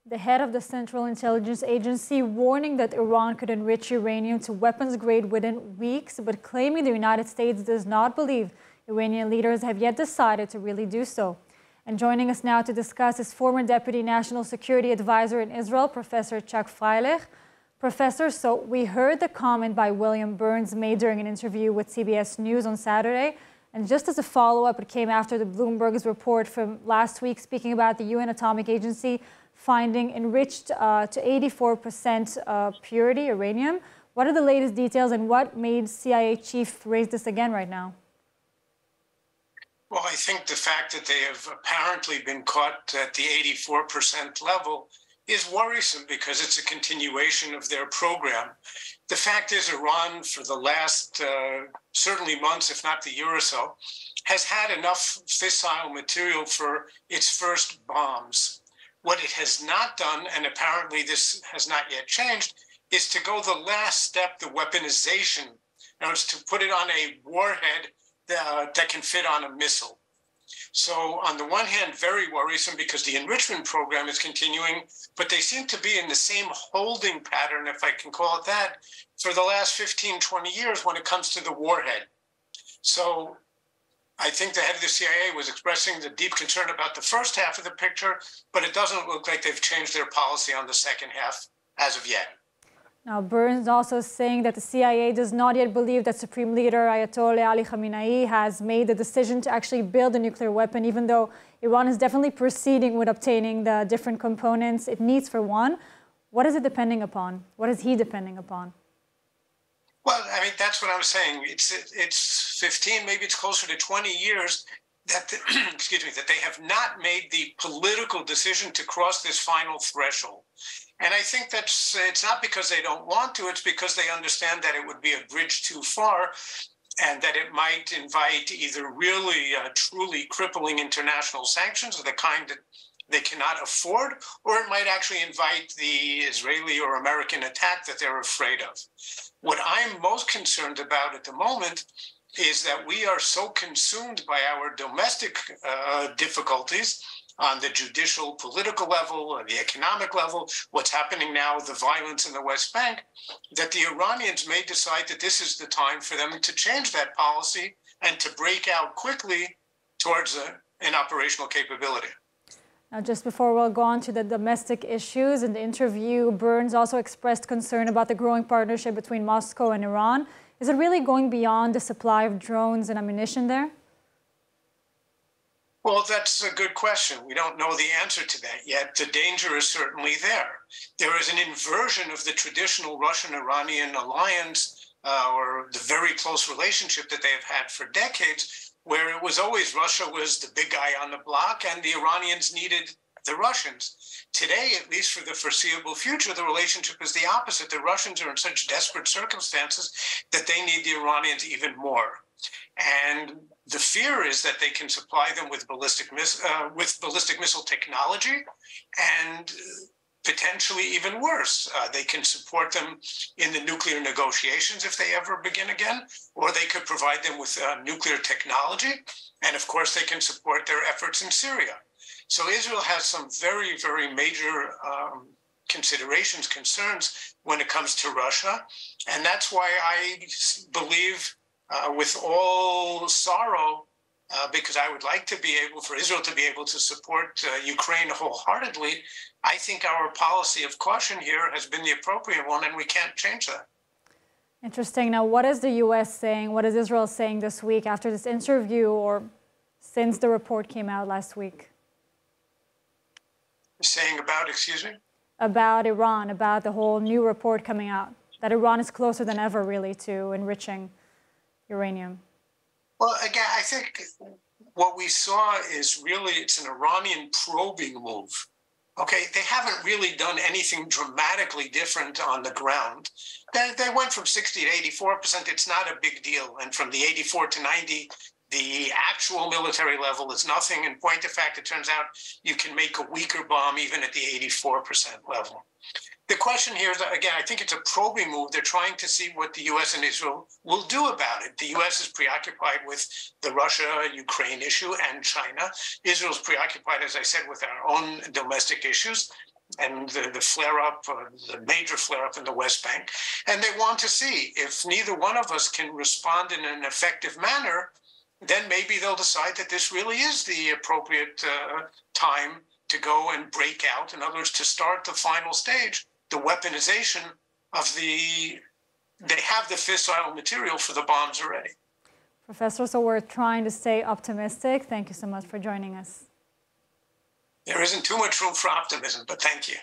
The head of the Central Intelligence Agency warning that Iran could enrich uranium to weapons grade within weeks, but claiming the United States does not believe Iranian leaders have yet decided to really do so. And joining us now to discuss is former Deputy National Security Advisor in Israel, Professor Chuck Freilich. Professor, so we heard the comment by William Burns made during an interview with CBS News on Saturday. And just as a follow-up, it came after the Bloomberg's report from last week speaking about the UN Atomic Agency finding enriched to 84% purity uranium. What are the latest details and what made CIA chief raise this again right now? Well, I think the fact that they have apparently been caught at the 84% level is worrisome because it's a continuation of their program. The fact is Iran, for the last certainly months, if not the year or so, has had enough fissile material for its first bombs. What it has not done, and apparently this has not yet changed, is to go the last step, the weaponization. Now, it's to put it on a warhead that can fit on a missile. So on the one hand, very worrisome because the enrichment program is continuing, but they seem to be in the same holding pattern, if I can call it that, for the last 15, 20 years when it comes to the warhead. So I think the head of the CIA was expressing the deep concern about the first half of the picture, but it doesn't look like they've changed their policy on the second half as of yet. Now, Burns also saying that the CIA does not yet believe that Supreme Leader Ayatollah Ali Khamenei has made the decision to actually build a nuclear weapon, even though Iran is definitely proceeding with obtaining the different components it needs for one. What is it depending upon? What is he depending upon? Well, I mean, that's what I'm saying. It's 15, maybe it's closer to 20 years that, excuse me, that they have not made the political decision to cross this final threshold. And I think it's not because they don't want to, it's because they understand that it would be a bridge too far and that it might invite either really truly crippling international sanctions of the kind that they cannot afford, or it might actually invite the Israeli or American attack that they're afraid of. What I'm most concerned about at the moment is that we are so consumed by our domestic difficulties on the judicial, political level, or the economic level, what's happening now, the violence in the West Bank, that the Iranians may decide that this is the time for them to change that policy and to break out quickly towards an operational capability. Now, just before we'll go on to the domestic issues, in the interview, Burns also expressed concern about the growing partnership between Moscow and Iran. Is it really going beyond the supply of drones and ammunition there? Well, that's a good question. We don't know the answer to that yet. The danger is certainly there. There is an inversion of the traditional Russian-Iranian alliance or the very close relationship that they have had for decades, where it was always Russia was the big guy on the block and the Iranians needed the Russians. Today, at least for the foreseeable future, the relationship is the opposite. The Russians are in such desperate circumstances that they need the Iranians even more. And the fear is that they can supply them with ballistic missile technology and potentially even worse. They can support them in the nuclear negotiations if they ever begin again, or they could provide them with nuclear technology. And of course, they can support their efforts in Syria. So Israel has some very, very major considerations, concerns when it comes to Russia. And that's why I believe with all sorrow, because I would like to be able, for Israel to be able to support Ukraine wholeheartedly, I think our policy of caution here has been the appropriate one, and we can't change that. Interesting. Now, what is the U.S. saying? What is Israel saying this week after this interview or since the report came out last week? Saying about, excuse me? About Iran, about the whole new report coming out, that Iran is closer than ever, really, to enriching uranium. Well, again, I think what we saw is really, it's an Iranian probing move. Okay, they haven't really done anything dramatically different on the ground. They went from 60 to 84%. It's not a big deal. And from the 84 to 90, the actual military level is nothing. In point of fact, it turns out you can make a weaker bomb even at the 84% level. The question here is, again, I think it's a probing move. They're trying to see what the U.S. and Israel will do about it. The U.S. is preoccupied with the Russia-Ukraine issue and China. Israel's preoccupied, as I said, with our own domestic issues. and the flare-up, the major flare-up in the West Bank. And they want to see if neither one of us can respond in an effective manner, then maybe they'll decide that this really is the appropriate time to go and break out. In other words, to start the final stage, the weaponization of they have the fissile material for the bombs already. Professor, so we're trying to stay optimistic. Thank you so much for joining us. There isn't too much room for optimism, but thank you.